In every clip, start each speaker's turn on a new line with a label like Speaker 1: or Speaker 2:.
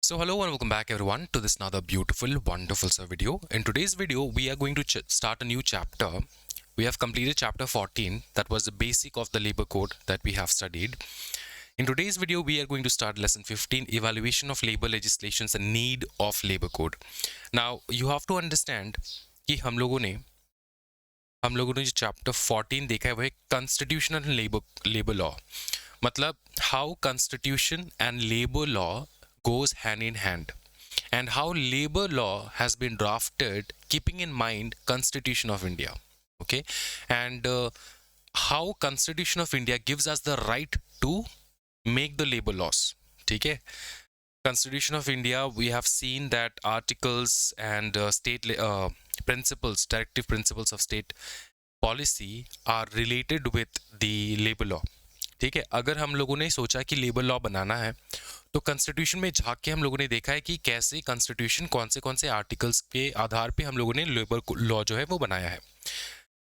Speaker 1: So hello and welcome back everyone to this another beautiful, wonderful video. In today's video, we are going to start a new chapter. We have completed chapter 14, that was the basic of the labor code that we have studied. In today's video, we are going to start lesson 15, evaluation of labor legislations and need of labor code. Now, you have to understand कि हम लोगों ने जो chapter 14 देखा है वो है constitutional labour law, मतलब how constitution and labour law goes hand in hand and how labor law has been drafted keeping in mind Constitution of India, okay, and how Constitution of India gives us the right to make the labor laws. ठीक है, Constitution of India, we have seen that articles and state principles, directive principles of state policy are related with the labor law. ठीक है, अगर हम लोगों ने सोचा कि लेबर लॉ बनाना है तो कॉन्स्टिट्यूशन में झांक के हम लोगों ने देखा है कि कैसे कॉन्स्टिट्यूशन कौन से आर्टिकल्स के आधार पे हम लोगों ने लेबर लॉ जो है वो बनाया है।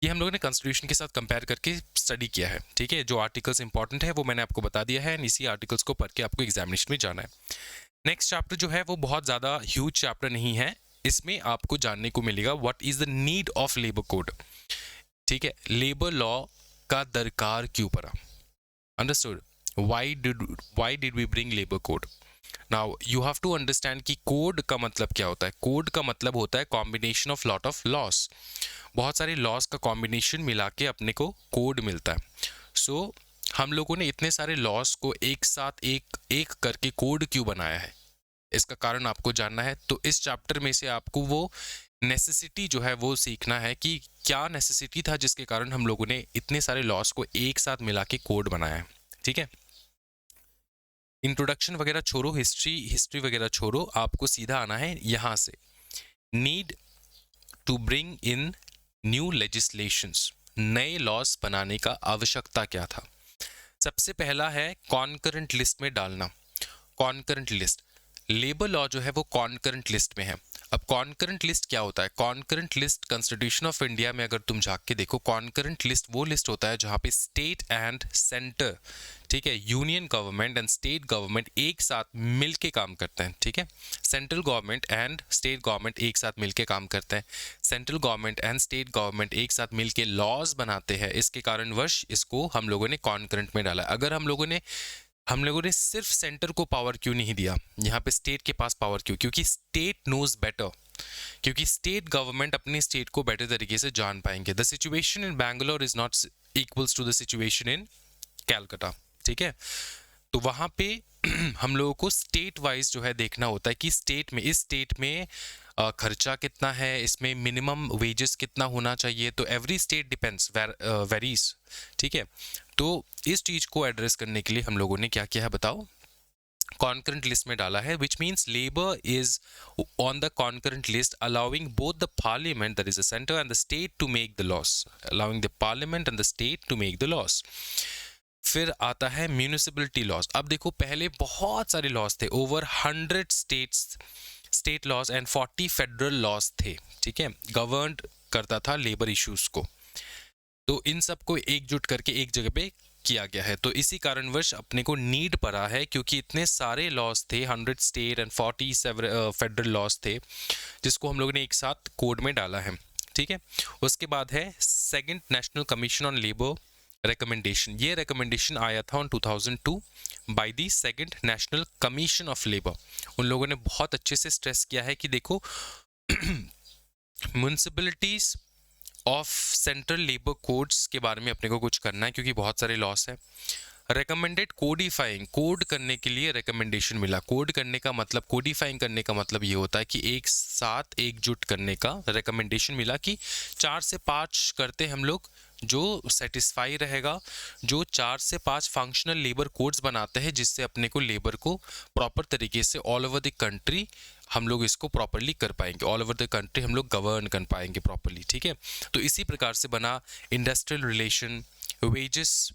Speaker 1: ये हम लोगों ने कॉन्स्टिट्यूशन के साथ कंपेयर करके स्टडी किया है। ठीक है, जो आर्टिकल्स इंपॉर्टेंट है वो मैंने आपको बता दिया है, इसी आर्टिकल्स को पढ़ के आपको एग्जामिनेशन में जाना है। नेक्स्ट चैप्टर जो है वो बहुत ज़्यादा ह्यूज चैप्टर नहीं है, इसमें आपको जानने को मिलेगा what is the need of labour code. ठीक है, लेबर लॉ का दरकार क्यों पड़ा, understood, why did we bring labor code. Now you have to understand कि कोड का मतलब क्या होता है। कोड का मतलब होता है combination of lot of loss, बहुत सारे लॉस का कॉम्बिनेशन मिला के अपने को कोड मिलता है। सो हम लोगों ने इतने सारे लॉस को एक साथ एक करके कोड क्यों बनाया है, इसका कारण आपको जानना है। तो इस चैप्टर में से आपको वो नेसेसिटी जो है वो सीखना है कि क्या नेसेसिटी था जिसके कारण हम लोगों ने इतने सारे लॉस को एक साथ मिला के कोड बनाया है। ठीक है, इंट्रोडक्शन वगैरह छोड़ो, हिस्ट्री वगैरह छोड़ो, आपको सीधा आना है यहाँ से। Need to bring in new legislations, नए लॉस बनाने का आवश्यकता क्या था। सबसे पहला है कॉन्करेंट लिस्ट में डालना। कॉन्करेंट लिस्ट, लेबर लॉ जो है वो कॉन्करेंट लिस्ट में है। अब कॉन्करेंट लिस्ट क्या होता है? Concurrent list constitution of India में अगर तुम जाके देखो, कॉन्करेंट लिस्ट वो लिस्ट होता है जहाँ पे स्टेट एंड सेंटर, ठीक है, union government and state government एक साथ मिलके काम करते हैं। ठीक है, central government and state government एक साथ मिलके काम करते हैं, central government and state government एक साथ मिलके लॉज बनाते हैं। इसके कारणवश इसको हम लोगों ने कॉन्करेंट में डाला। अगर हम लोगों ने सिर्फ सेंटर को पावर क्यों नहीं दिया, यहाँ पे स्टेट के पास पावर क्यों? क्योंकि स्टेट नोज बेटर, क्योंकि स्टेट गवर्नमेंट अपने स्टेट को बेटर तरीके से जान पाएंगे। The situation in Bangalore is not equals to the situation in Calcutta. ठीक है, तो वहां पे हम लोगों को स्टेट वाइज जो है देखना होता है कि इस स्टेट में खर्चा कितना है, इसमें मिनिमम वेजेस कितना होना चाहिए। तो एवरी स्टेट डिपेंड्स वेरीज। ठीक है, तो इस चीज को एड्रेस करने के लिए हम लोगों ने क्या किया है बताओ, कॉन्करेंट लिस्ट में डाला है, which means labour is on the concurrent list allowing both the parliament that is the centre and the state to make the laws, allowing the parliament and the state to make the laws. फिर आता है municipality loss. अब देखो, पहले बहुत सारे loss थे, over 100 state loss and 40 federal loss थे। ठीक है, गवर्न करता था लेबर इश्यूज को। तो इन सब को एकजुट करके एक जगह पे किया गया है। तो इसी कारणवश अपने को नीड पड़ा है, क्योंकि इतने सारे लॉस थे, 100 स्टेट एंड 40 फेडरल लॉस थे, जिसको हम लोगों ने एक साथ कोड में डाला है। ठीक है, उसके बाद है second national commission on labour recommendation. ये रिकमेंडेशन आया था on 2002 by the second national commission of labour. उन लोगों ने बहुत अच्छे से स्ट्रेस किया है कि देखो municipalities of central labour codes के बारे में अपने को कुछ करना है, क्योंकि बहुत सारे लॉस है। रेकमेंडेड कोडिफाइंग, कोड करने के लिए रिकमेंडेशन मिला। कोड करने का मतलब, कोडिफाइंग करने का मतलब ये होता है कि एक साथ एकजुट करने का रिकमेंडेशन मिला कि 4 से 5 करते हम लोग, जो सेटिस्फाई रहेगा, जो 4 से 5 फंक्शनल लेबर कोड्स बनाते हैं, जिससे अपने को लेबर को प्रॉपर तरीके से ऑल ओवर द कंट्री हम लोग इसको प्रॉपरली कर पाएंगे, ऑल ओवर द कंट्री हम लोग गवर्न कर पाएंगे प्रॉपरली। ठीक है, तो इसी प्रकार से बना इंडस्ट्रियल रिलेशन, वेजेस,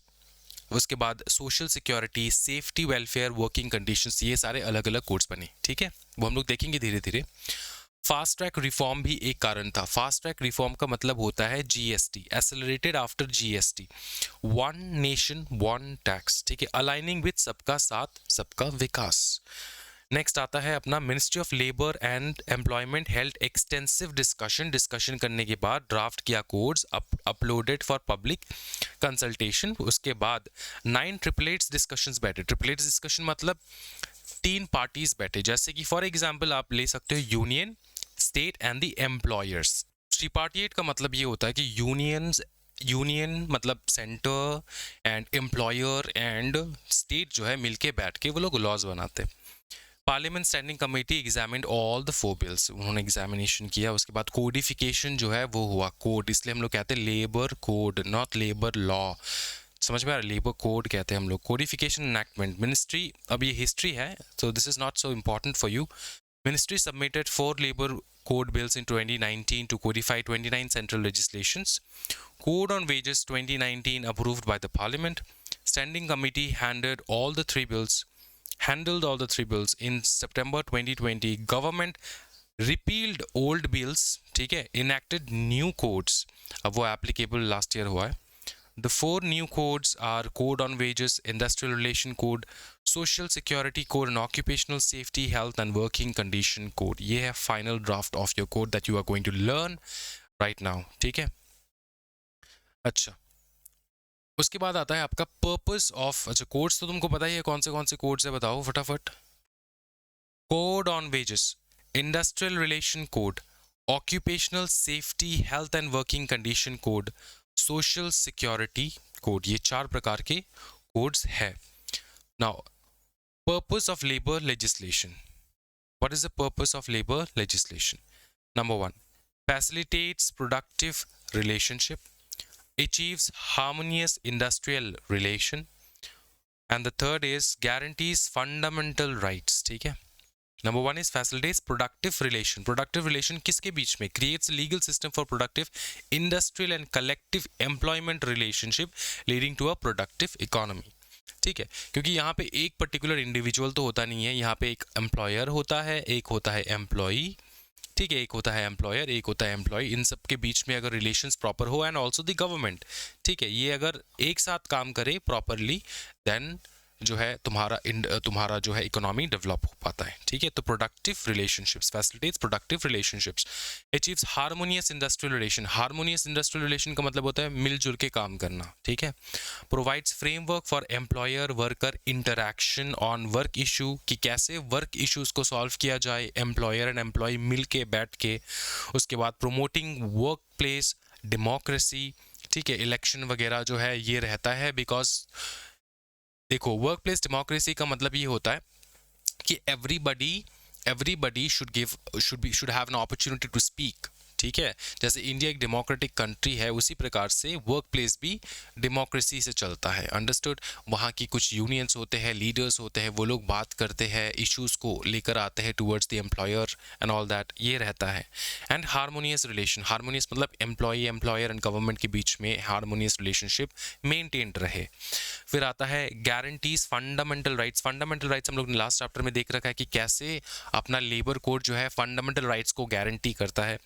Speaker 1: उसके बाद social security, safety, welfare, working conditions, ये सारे अलग अलग कोड्स बने। ठीक है, वो हम लोग देखेंगे धीरे धीरे। फास्ट ट्रैक रिफॉर्म भी एक कारण था। फास्ट ट्रैक रिफॉर्म का मतलब होता है GST, accelerated after GST, one nation one tax. ठीक है, अलाइनिंग विद सबका साथ सबका विकास। नेक्स्ट आता है अपना ministry of labour and employment held extensive discussion करने के बाद ड्राफ्ट किया codes uploaded for public consultation. उसके बाद 9 ट्रिपलेट्स डिस्कशंस बैठे। ट्रिपलेट्स डिस्कशन मतलब 3 पार्टीज बैठे, जैसे कि फॉर एग्जांपल आप ले सकते हो union, state and the employers. Tripartite का मतलब ये होता है कि यूनियन मतलब center and employer and state जो है मिलके बैठ के वो लोग लॉज बनाते हैं। Parliament standing committee examined all the 4 bills, उन्होंने एग्जामिनेशन किया। उसके बाद कोडिफिकेशन जो है वो हुआ, कोड इसलिए हम लोग कहते हैं labour code, not labour law, समझ में आ रहा है, लेबर कोड कहते हैं हम लोग। कोडिफिकेशन एनैक्टमेंट, मिनिस्ट्री, अब ये हिस्ट्री है तो this is not so important for you. Ministry submitted 4 labor code bills in 2019 to codify 29 central legislations. Code on wages 2019 approved by the Parliament. Standing committee handled all the 3 bills in September 2020. Government repealed old bills, ठीक है, enacted new codes. अब वो applicable last year हुआ है। The 4 new codes are Code on Wages, Industrial Relation Code, Social Security Code and Occupational Safety, Health and Working Condition Code. ये है final draft of your code that you are going to learn right now, ठीक है। अच्छा, उसके बाद आता है आपका पर्पस ऑफ, अच्छा कोड्स तो तुमको पता ही है कौन से कोड्स है, बताओ फटाफट। Code on wages, industrial relation code, occupational safety health and working condition code, social security code, ये 4 प्रकार के कोड्स है। Now purpose of labour legislation, what is the purpose of labour legislation? Number 1, facilitates productive relationship, achieves harmonious industrial relation, and the third is guarantees fundamental rights, ठीक है। Number 1 is facilitates productive relation. Productive relation किसके बीच में? Creates a legal system for productive industrial and collective employment relationship leading to a productive economy. ठीक है, क्योंकि यहाँ पे एक पर्टिकुलर इंडिविजुअल तो होता नहीं है, यहाँ पे एक एम्प्लॉयर होता है, एक होता है एम्प्लॉई, ठीक है, एक होता है एम्प्लॉयर, एक होता है एम्प्लॉय। इन सब के बीच में अगर रिलेशंस प्रॉपर हो एंड ऑल्सो द गवर्नमेंट, ठीक है, ये अगर एक साथ काम करे प्रॉपरली देन जो है तुम्हारा जो है इकोनॉमी डेवलप हो पाता है, ठीक है। तो productive relationships, facilitates productive relationships, achieves harmonious industrial relation. Harmonious industrial relation का मतलब होता है मिलजुल के काम करना, ठीक है। Provides framework for employer worker interaction on work issue, कि कैसे वर्क इश्यूज को सॉल्व किया जाए एम्प्लॉयर एंड एम्प्लॉय मिल के बैठ के। उसके बाद प्रोमोटिंग वर्क प्लेस डेमोक्रेसी, ठीक है, इलेक्शन वगैरह जो है ये रहता है, बिकॉज देखो वर्क प्लेस डेमोक्रेसी का मतलब ये होता है कि everybody should have an opportunity to speak, ठीक है। जैसे इंडिया एक डेमोक्रेटिक कंट्री है, उसी प्रकार से वर्क प्लेस भी डेमोक्रेसी से चलता है, अंडरस्टूड। वहाँ की कुछ यूनियंस होते हैं, लीडर्स होते हैं, वो लोग बात करते हैं, इश्यूज को लेकर आते हैं towards the employer and all that, ये रहता है। एंड हार्मोनियस रिलेशन, हार्मोनियस मतलब एम्प्लॉयर एंड गवर्नमेंट के बीच में हार्मोनियस रिलेशनशिप मेंटेन्ड रहे। फिर आता है guarantees fundamental rights. Fundamental rights हम लोग ने लास्ट चैप्टर में देख रखा है कि कैसे अपना लेबर कोड जो है फंडामेंटल राइट्स को गारंटी करता है।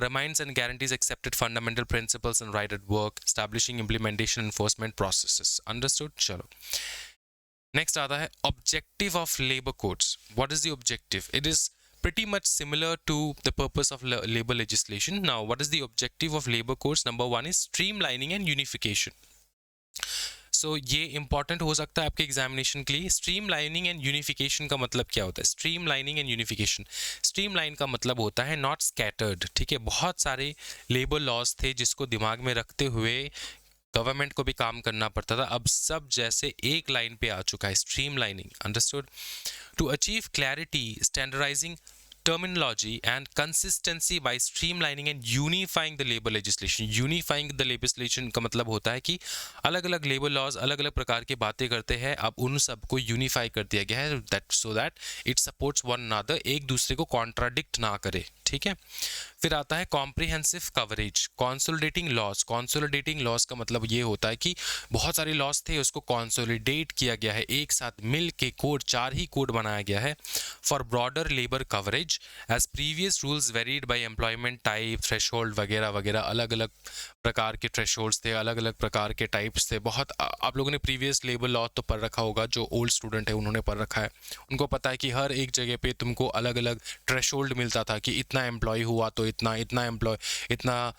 Speaker 1: Reminds and guarantees accepted fundamental principles and right at work, establishing implementation enforcement processes. Understood? चलो next आता है objective of labor codes. What is the objective? It is pretty much similar to the purpose of labor legislation. Now what is the objective of labor codes? Number 1 is streamlining and unification. सो ये important हो सकता है आपके examination के लिए। Stream lining and unification का मतलब क्या होता है? Stream lining and unification, stream line का मतलब होता है नॉट स्कैटर्ड, ठीक है। बहुत सारे लेबर लॉज थे जिसको दिमाग में रखते हुए गवर्नमेंट को भी काम करना पड़ता था, अब सब जैसे एक लाइन पे आ चुका है, streamlining, understood. To achieve clarity, standardising terminology and consistency by streamlining and unifying the labor legislation. Unifying the legislation का मतलब होता है कि अलग अलग लेबर लॉज अलग अलग प्रकार की बातें करते हैं, अब उन सबको यूनिफाई कर दिया गया है that so that it supports one another, एक दूसरे को कॉन्ट्राडिक्ट ना करे, ठीक है। फिर आता है comprehensive coverage, consolidating laws. Consolidating laws का मतलब ये होता है कि बहुत सारे लॉज थे, उसको कॉन्सोलिडेट किया गया है, एक साथ मिल के कोड, 4 ही कोड बनाया गया है for broader labour coverage change as previous rules varied by employment type, threshold वगैरह वगैरह, अलग अलग प्रकार के थ्रेशोल्ड्स थे, अलग अलग प्रकार के टाइप्स थे। बहुत आप लोगों ने प्रीवियस लेबर लॉ तो पढ़ रखा होगा, जो ओल्ड स्टूडेंट है उन्होंने पढ़ रखा है, उनको पता है कि हर एक जगह पे तुमको अलग अलग थ्रेशोल्ड मिलता था कि इतना एम्प्लॉय हुआ तो इतना एम्प्लॉय, इतना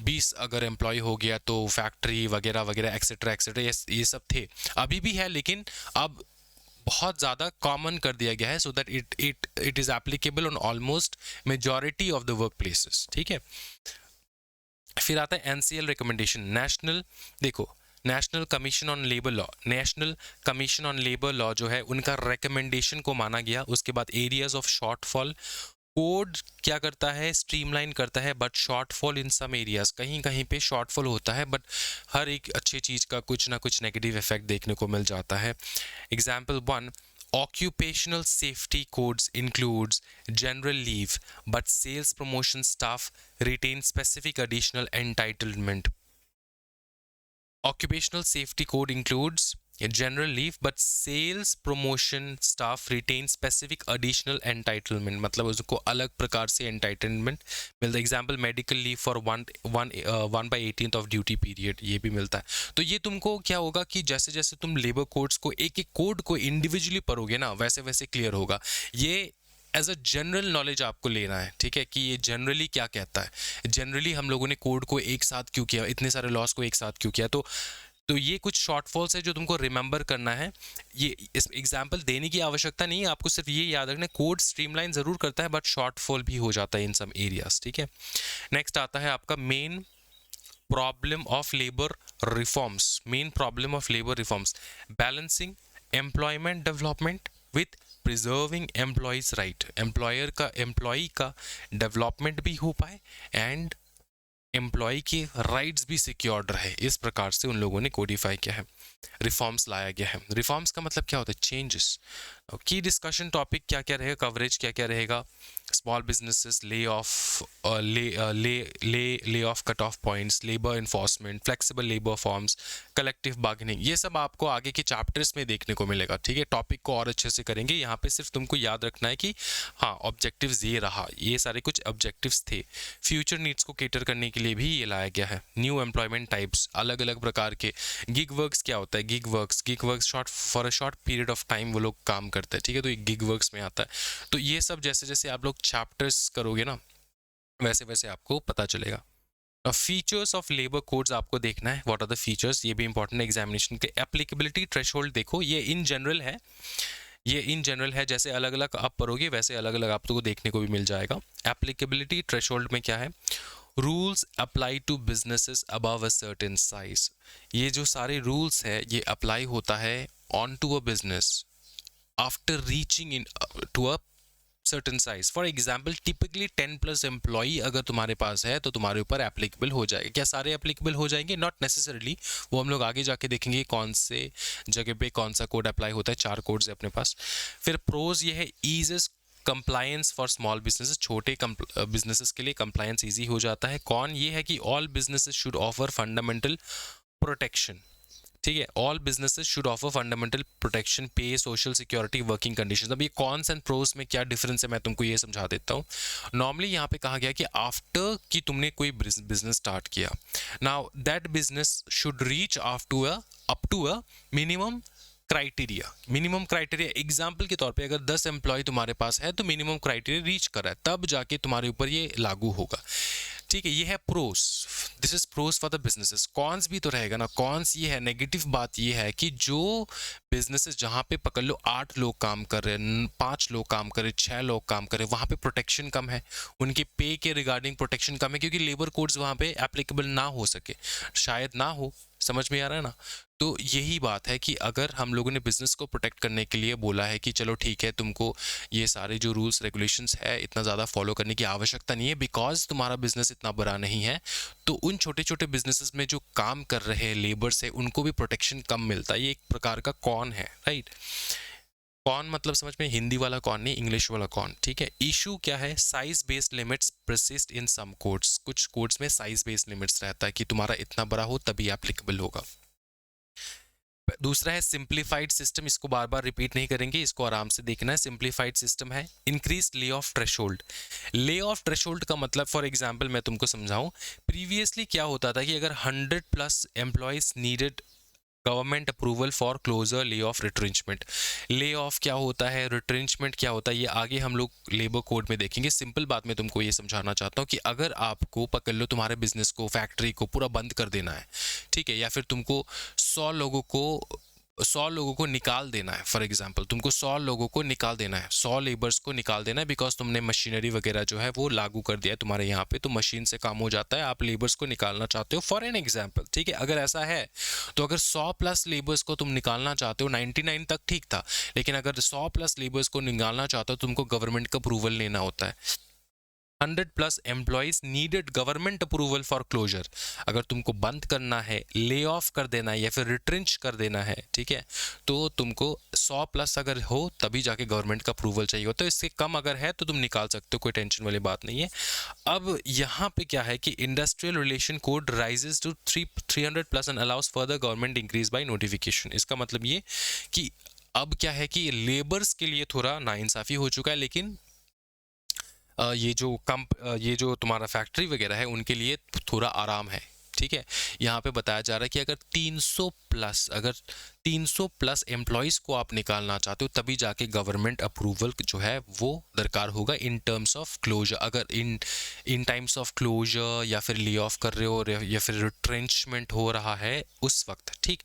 Speaker 1: 20 अगर एम्प्लॉय हो गया तो फैक्ट्री वगैरह वगैरह एक्सेट्रा एक्सेट्रा, ये सब थे, अभी भी है, लेकिन अब बहुत ज़्यादा कॉमन कर दिया गया है, so that it is applicable on almost majority of the work places. ठीक है, फिर आता है एनसीएल रिकमेंडेशन, नेशनल, देखो national commission on labour law, national commission on labour law जो है उनका रिकमेंडेशन को माना गया। उसके बाद एरियाज ऑफ शॉर्टफॉल, कोड क्या करता है, स्ट्रीमलाइन करता है, but shortfall in some areas, कहीं कहीं पे शॉर्टफॉल होता है, बट हर एक अच्छी चीज़ का कुछ ना कुछ नेगेटिव इफेक्ट देखने को मिल जाता है। Example 1, occupational safety codes includes general leave, but sales promotion staff retain specific additional entitlement. Occupational safety code includes a general leave, but sales promotion staff retain specific additional entitlement, मतलब उसको अलग प्रकार से entitlement मिलता है। Example medical leave for 1/18 of duty period, ये भी मिलता है। तो ये तुमको क्या होगा कि जैसे जैसे तुम लेबर कोड्स को एक एक कोड को इंडिविजुअली पढ़ोगे ना, वैसे वैसे क्लियर होगा। ये एज अ जनरल नॉलेज आपको लेना है, ठीक है, कि ये जनरली क्या कहता है, जनरली हम लोगों ने कोड को एक साथ क्यों किया, इतने सारे लॉस को एक साथ क्यों किया। तो ये कुछ शॉर्टफॉल्स है जो तुमको रिमेंबर करना है। ये इस एग्जाम्पल देने की आवश्यकता नहीं है, आपको सिर्फ ये याद रखना है, कोड स्ट्रीमलाइन जरूर करता है बट शॉर्टफॉल भी हो जाता है इन सम एरियाज। ठीक है, नेक्स्ट आता है आपका main problem of labour reforms, main problem of labour reforms, balancing employment development with preserving employees right, employee का डेवलपमेंट भी हो पाए एंड एम्प्लॉय के राइट्स भी सिक्योर्ड रहे, इस प्रकार से उन लोगों ने कोडिफाई किया है, रिफॉर्म्स लाया गया है। रिफॉर्म्स का मतलब क्या होता है, चेंजेस। की डिस्कशन टॉपिक क्या क्या रहेगा, कवरेज क्या क्या रहेगा, small businesses, lay off cut off points, labour enforcement, flexible labour forms, collective bargaining, ये सब आपको आगे के चैप्टर्स में देखने को मिलेगा। ठीक है, टॉपिक को और अच्छे से करेंगे, यहाँ पे सिर्फ तुमको याद रखना है कि हाँ ऑब्जेक्टिव्स ये रहा, ये सारे कुछ ऑब्जेक्टिव्स थे। फ्यूचर नीड्स को केटर करने के लिए भी ये लाया गया है। न्यू एम्प्लॉयमेंट टाइप्स, अलग अलग प्रकार के। गिग वर्क्स क्या होता है, gig works short for a short period of time वो लोग काम करते हैं। ठीक है, तो ये गिग वर्क्स में आता है। तो ये सब जैसे जैसे आप लोग चैप्टर्स करोगे ना, वैसे वैसे आपको पता चलेगा। फीचर्स ऑफ लेबर कोड्स आपको देखना है, व्हाट आर द फीचर्स, ये भी इंपॉर्टेंट है एग्जामिनेशन के। एप्लीकेबिलिटी थ्रेशोल्ड देखो, ये इन जनरल है, ये इन जनरल है, जैसे अलग अलग आप पढ़ोगे वैसे अलग अलग आपको देखने को भी मिल जाएगा। एप्लीकेबिलिटी थ्रेशोल्ड में क्या है, rules apply to businesses above a certain size, ये जो सारे रूल्स है ये अप्लाई होता है on to a business after reaching in to a certain size. For example typically 10+ employee अगर तुम्हारे पास है तो तुम्हारे ऊपर एप्लीकेबल हो जाएगा। क्या सारे एप्लीकेबल हो जाएंगे, नॉट नेसेसरली, वो हम लोग आगे जाके देखेंगे कौन से जगह पे कौन सा कोड अप्लाई होता है। 4 कोड्स है अपने पास। फिर प्रोज ये है, ईजेस कंप्लायंस फॉर स्मॉल बिजनेसेस, छोटे बिजनेसेस के लिए कंप्लायंस ईजी हो जाता है। कौन ये है कि all businesses should offer fundamental protection. ठीक है, all businesses should offer fundamental protection, पे, सोशल सिक्योरिटी, वर्किंग कंडीशंस। अब ये कॉन्स एंड प्रोस में क्या डिफरेंस है मैं तुमको ये समझा देता हूँ। नॉर्मली यहाँ पे कहा गया कि आफ्टर कि तुमने कोई बिजनेस स्टार्ट किया, now that business should reach up to a minimum criteria. Example के तौर पे अगर 10 एम्प्लॉय तुम्हारे पास है तो मिनिमम क्राइटेरिया रीच कर रहा है, तब जाके तुम्हारे ऊपर ये लागू होगा। ठीक है, ये है pros, this is pros for the businesses. Cons भी तो रहेगा ना, कॉन्स ये है, नेगेटिव बात ये है कि जो बिजनेसेस जहाँ पे पकड़ लो 8 लोग काम कर रहे हैं, 5 लोग काम कर रहे हैं, 6 लोग काम कर रहे हैं, वहाँ पे प्रोटेक्शन कम है, उनके पे के रिगार्डिंग प्रोटेक्शन कम है, क्योंकि लेबर कोड्स वहाँ पे एप्लीकेबल ना हो सके, शायद ना हो, समझ में आ रहा है ना। तो यही बात है कि अगर हम लोगों ने बिजनेस को प्रोटेक्ट करने के लिए बोला है कि चलो ठीक है, तुमको ये सारे जो रूल्स रेगुलेशंस है इतना ज़्यादा फॉलो करने की आवश्यकता नहीं है, बिकॉज तुम्हारा बिजनेस इतना बड़ा नहीं है, तो उन छोटे छोटे बिजनेसेस में जो काम कर रहे हैं लेबर्स है उनको भी प्रोटेक्शन कम मिलता है। ये एक प्रकार का कॉन है, राइट। कॉन मतलब समझ में, हिंदी वाला कॉन नहीं, इंग्लिश वाला कॉन। ठीक है, इशू क्या है, size based limits persist in some codes, कुछ कोड्स में साइज बेस्ड लिमिट्स रहता है कि तुम्हारा इतना बड़ा हो तभी एप्लीकेबल होगा। दूसरा है सिंप्लीफाइड सिस्टम, इसको बार बार रिपीट नहीं करेंगे, इसको आराम से देखना है। सिंप्लीफाइड सिस्टम है increase lay off threshold. Lay off threshold का मतलब फॉर एग्जांपल मैं तुमको समझाऊं, प्रीवियसली क्या होता था कि अगर 100 plus employees needed government approval for closure lay off retrenchment. Lay off क्या होता है, रिट्रेंचमेंट क्या होता है, ये आगे हम लोग लेबर कोड में देखेंगे। सिंपल बात मैं तुमको ये समझाना चाहता हूँ कि अगर आपको पकड़ लो तुम्हारे बिजनेस को, फैक्ट्री को पूरा बंद कर देना है, ठीक है, या फिर तुमको 100 लोगों को निकाल देना है, फॉर एग्जांपल तुमको 100 लोगों को निकाल देना है, 100 लेबर्स को निकाल देना है, बिकॉज तुमने मशीनरी वगैरह जो है वो लागू कर दिया है तुम्हारे यहाँ पे, तो मशीन से काम हो जाता है, आप लेबर्स को निकालना चाहते हो फॉर एन एग्जांपल, ठीक है। अगर ऐसा है तो अगर 100 प्लस लेबर्स को तुम निकालना चाहते हो, 99 तक ठीक था, लेकिन अगर 100 प्लस लेबर्स को निकालना चाहते हो तो तुमको गवर्नमेंट का अप्रूवल लेना होता है। 100 plus employees needed government approval for closure. अगर तुमको बंद करना है, ले ऑफ कर देना है या फिर रिट्रेंच कर देना है, ठीक है, तो तुमको 100 प्लस अगर हो तभी जाके गवर्नमेंट का अप्रूवल चाहिए होता है। इससे कम अगर है तो तुम निकाल सकते हो, कोई टेंशन वाली बात नहीं है। अब यहाँ पे क्या है कि industrial relation code raises to 300 plus and allows further government increase by notification. इसका मतलब ये कि अब क्या है कि लेबर्स के लिए थोड़ा नाइंसाफी हो चुका है, लेकिन ये जो तुम्हारा फैक्ट्री वगैरह है उनके लिए थोड़ा आराम है, ठीक है। यहाँ पे बताया जा रहा है कि अगर 300 प्लस एम्प्लॉयज को आप निकालना चाहते हो तभी जाके गवर्नमेंट अप्रूवल जो है वो दरकार होगा इन टर्म्स ऑफ क्लोजर। अगर इन टाइम्स ऑफ क्लोजर या फिर ले ऑफ कर रहे हो या फिर रिट्रेंचमेंट हो रहा है उस वक्त, ठीक।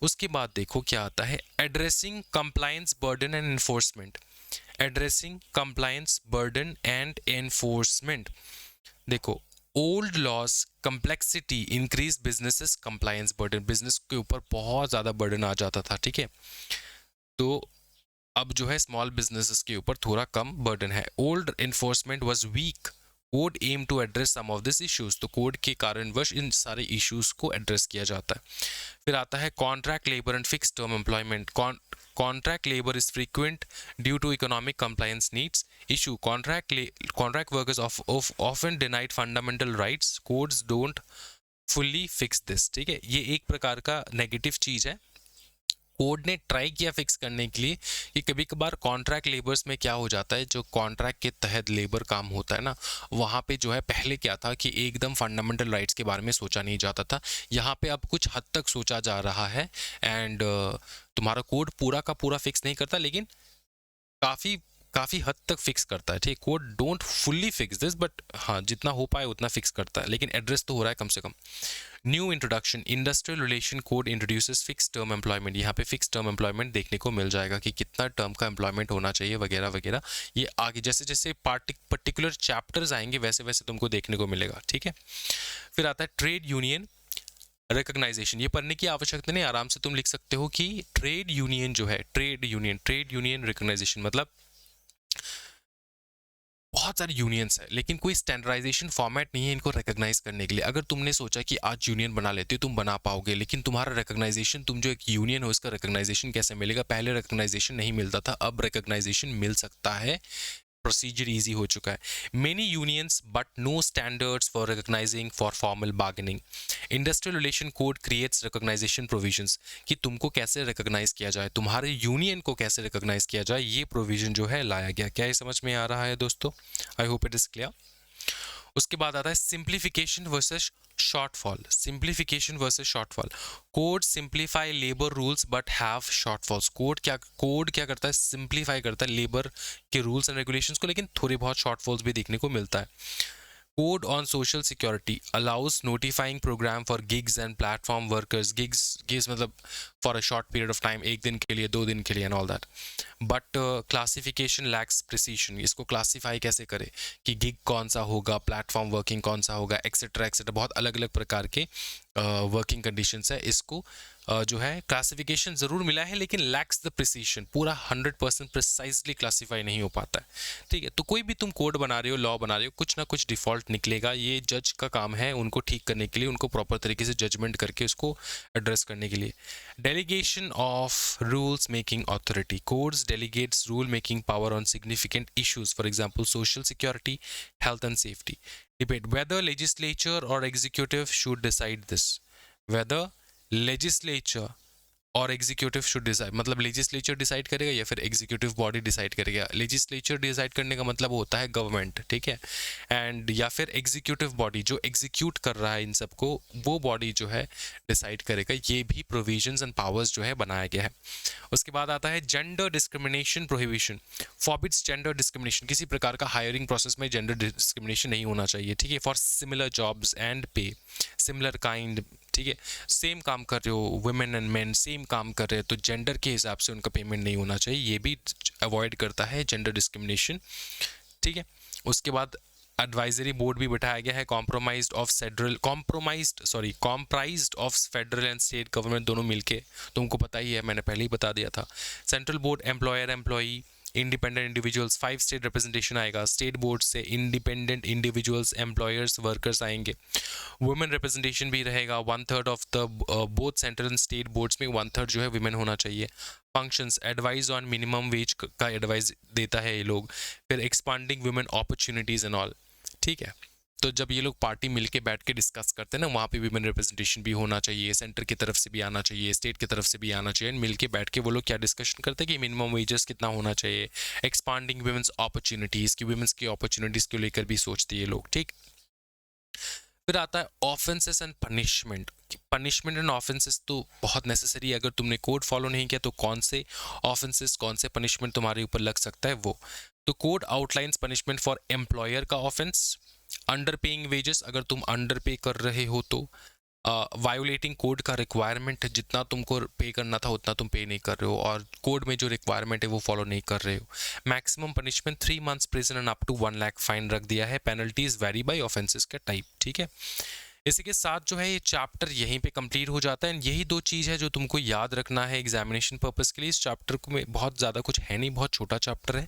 Speaker 1: उसके बाद देखो क्या आता है, addressing compliance burden and enforcement. Addressing compliance burden and enforcement. देखो, old laws complexity increase businesses compliance burden. Business के ऊपर बहुत ज़्यादा बर्डन आ जाता था, ठीक है, तो अब जो है स्मॉल बिजनेसेस के ऊपर थोड़ा कम बर्डन है। Old enforcement was weak, code aim to address some of this issues. तो कोड के कारणवश इन सारे इश्यूज को एड्रेस किया जाता है। फिर आता है contract labour and fix term employment. Contract labor is frequent due to economic compliance needs. Issue contract workers often denied fundamental rights. Codes don't fully fix this. ठीक है, ये एक प्रकार का नेगेटिव चीज है। कोड ने ट्राई किया फिक्स करने के लिए कि कभी कभार कॉन्ट्रैक्ट लेबर्स में क्या हो जाता है, जो कॉन्ट्रैक्ट के तहत लेबर काम होता है ना, वहाँ पे जो है पहले क्या था कि एकदम फंडामेंटल राइट्स के बारे में सोचा नहीं जाता था। यहाँ पे अब कुछ हद तक सोचा जा रहा है एंड तुम्हारा कोड पूरा का पूरा फिक्स नहीं करता, लेकिन काफ़ी काफ़ी हद तक फिक्स करता है, ठीक। Code don't fully fix this, but हाँ जितना हो पाए उतना फिक्स करता है, लेकिन एड्रेस तो हो रहा है कम से कम। New introduction, industrial relation code introduces fix term employment. यहाँ पे फिक्स टर्म एम्प्लॉयमेंट देखने को मिल जाएगा कि कितना टर्म का एम्प्लॉयमेंट होना चाहिए वगैरह वगैरह। ये आगे जैसे जैसे पर्टिकुलर चैप्टर्स आएंगे वैसे वैसे तुमको देखने को मिलेगा, ठीक है। फिर आता है ट्रेड यूनियन रिकॉग्नाइजेशन। ये पढ़ने की आवश्यकता नहीं, आराम से तुम लिख सकते हो कि ट्रेड यूनियन जो है, ट्रेड यूनियन रिकॉग्नाइजेशन मतलब बहुत सारे यूनियंस है लेकिन कोई स्टैंडर्डाइजेशन फॉर्मेट नहीं है इनको रिकॉग्नाइज करने के लिए। अगर तुमने सोचा कि आज यूनियन बना लेते हो तुम बना पाओगे, लेकिन तुम्हारा रिकॉग्नाइजेशन, तुम जो एक यूनियन हो इसका रिकॉग्नाइजेशन कैसे मिलेगा? पहले रिकॉग्नाइजेशन नहीं मिलता था, अब रिकॉग्नाइजेशन मिल सकता है, प्रोसीजर इजी हो चुका है। Many unions but no standards for recognising for formal bargaining. Industrial relation code creates recognisation provisions कि तुमको कैसे रिकॉग्नाइज किया जाए, तुम्हारे यूनियन को कैसे रिकॉग्नाइज किया जाए, ये प्रोविजन जो है लाया गया। क्या ये समझ में आ रहा है दोस्तों? I hope it is clear. उसके बाद आता है simplification versus shortfall. Simplification versus shortfall. Code simplify labour rules but have shortfalls. Code क्या करता है? सिंप्लीफाई करता है लेबर के रूल्स एंड रेगुलेशंस को, लेकिन थोड़े बहुत शॉर्टफॉल्स भी देखने को मिलता है। Code on Social Security allows notifying program for gigs and platform workers. Gigs मतलब for a short period of time, एक दिन के लिए, 2 दिन के लिए and all that. But classification lacks precision. इसको classify कैसे करे कि gig कौन सा होगा, platform working कौन सा होगा, etc etc। बहुत अलग अलग प्रकार के वर्किंग कंडीशंस है। इसको जो है क्लासिफिकेशन ज़रूर मिला है लेकिन लैक्स द प्रिसीशन, पूरा 100% प्रिसाइजली क्लासीफाई नहीं हो पाता है, ठीक है। तो कोई भी तुम कोड बना रहे हो, लॉ बना रहे हो, कुछ ना कुछ डिफ़ॉल्ट निकलेगा। ये जज का काम है उनको ठीक करने के लिए, उनको प्रॉपर तरीके से जजमेंट करके उसको एड्रेस करने के लिए। Delegation of rules making authority. Codes delegates rule making power on significant issues, for example social security, health and safety. Debate whether legislature or executive should decide this. Whether legislature और executive should decide, मतलब legislature decide करेगा या फिर executive body decide करेगा। Legislature decide करने का मतलब होता है गवर्नमेंट, ठीक है, एंड या फिर एग्जीक्यूटिव बॉडी जो एग्जीक्यूट कर रहा है इन सबको, वो बॉडी जो है डिसाइड करेगा। ये भी प्रोविजंस एंड पावर्स जो है बनाया गया है। उसके बाद आता है gender discrimination prohibition, forbids gender discrimination, किसी प्रकार का हायरिंग प्रोसेस में जेंडर डिस्क्रिमिनेशन नहीं होना चाहिए, ठीक है, फॉर सिमिलर जॉब्स एंड पे, सिमिलर काइंड, ठीक है, सेम काम कर रहे हो, वुमेन एंड मेन सेम काम कर रहे हैं, तो जेंडर के हिसाब से उनका पेमेंट नहीं होना चाहिए, ये भी अवॉइड करता है जेंडर डिस्क्रिमिनेशन, ठीक है। उसके बाद एडवाइजरी बोर्ड भी बिठाया गया है, comprised of federal and state government दोनों मिलके, तुमको पता ही है, मैंने पहले ही बता दिया था। Central board employer employee independent individuals, 5 state representation आएगा, स्टेट बोर्ड से इंडिपेंडेंट इंडिविजुअल्स एम्प्लॉयर्स वर्कर्स आएंगे। वुमेन रिप्रेजेंटेशन भी रहेगा, 1/3 of the both central and state boards में 1/3 जो है विमेन होना चाहिए। Functions, advice on minimum wage का एडवाइस देता है ये लोग, फिर expanding women opportunities and all, ठीक है। तो जब ये लोग पार्टी मिलके बैठ के डिस्कस करते हैं ना, वहाँ पे विमेन रिप्रेजेंटेशन भी होना चाहिए, सेंटर की तरफ से भी आना चाहिए, स्टेट की तरफ से भी आना चाहिए, मिलके बैठ के वो लोग क्या डिस्कशन करते हैं कि मिनिमम वेजेस कितना होना चाहिए, एक्सपांडिंग वुमेन्स अपॉर्चुनिटीज़ की, वुमेन्स की अपॉर्चुनिटीज़ को लेकर भी सोचते हैं ये लोग, ठीक। फिर आता है offences and punishment. Punishment and offences तो बहुत नेसेसरी है, अगर तुमने कोड फॉलो नहीं किया तो कौन से ऑफेंसेस कौन से पनिशमेंट तुम्हारे ऊपर लग सकता है वो। तो code outlines punishment for employer का ऑफेंस, अंडर पेइंग वेजेस, अगर तुम अंडर पे कर रहे हो तो, वायोलेटिंग कोड का रिक्वायरमेंट, जितना तुमको पे करना था उतना तुम पे नहीं कर रहे हो, और कोड में जो रिक्वायरमेंट है वो फॉलो नहीं कर रहे हो। Maximum punishment 3 months prison and up to 1 lakh fine रख दिया है। पेनल्टीज वेरी बाय ऑफेंसेस का टाइप, ठीक है। इसी के साथ जो है ये चैप्टर यहीं पे कंप्लीट हो जाता है। यही 2 चीज़ है जो तुमको याद रखना है एग्जामिनेशन पर्पस के लिए। इस चैप्टर में बहुत ज़्यादा कुछ है नहीं, बहुत छोटा चैप्टर है,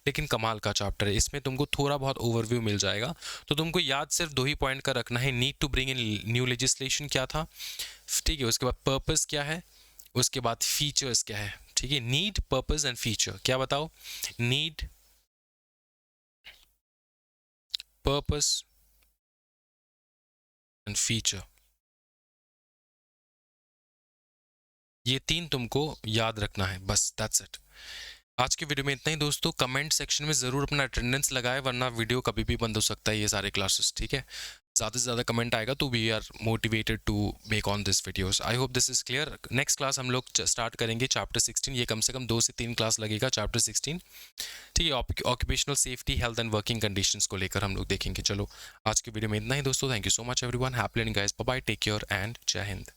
Speaker 1: लेकिन कमाल का चैप्टर है। इसमें तुमको थोड़ा बहुत ओवरव्यू मिल जाएगा। तो तुमको याद सिर्फ 2 ही पॉइंट का रखना है। Need to bring in new legislation क्या था, ठीक है, उसके बाद पर्पस क्या है, उसके बाद फीचर्स क्या है, ठीक है। नीड, पर्पस एंड फीचर, क्या बताओ, नीड, पर्पस एंड फीचर, ये 3 तुमको याद रखना है, बस दैट्स इट। आज की वीडियो में इतना ही दोस्तों। कमेंट सेक्शन में ज़रूर अपना अटेंडेंस लगाए, वरना वीडियो कभी भी बंद हो सकता है ये सारे क्लासेस, ठीक है। ज़्यादा से ज़्यादा कमेंट आएगा तो we are motivated to make on this videos. I hope this is clear. Next class हम लोग स्टार्ट करेंगे चैप्टर 16, ये कम से कम 2 से 3 क्लास लगेगा चैप्टर 16, ठीक है। Occupational safety, health and working conditions को लेकर हम लोग देखेंगे। चलो आज की वीडियो में इतना ही दोस्तों। Thank you so much everyone, happy learning guys, bye bye, take care and जय हिंद।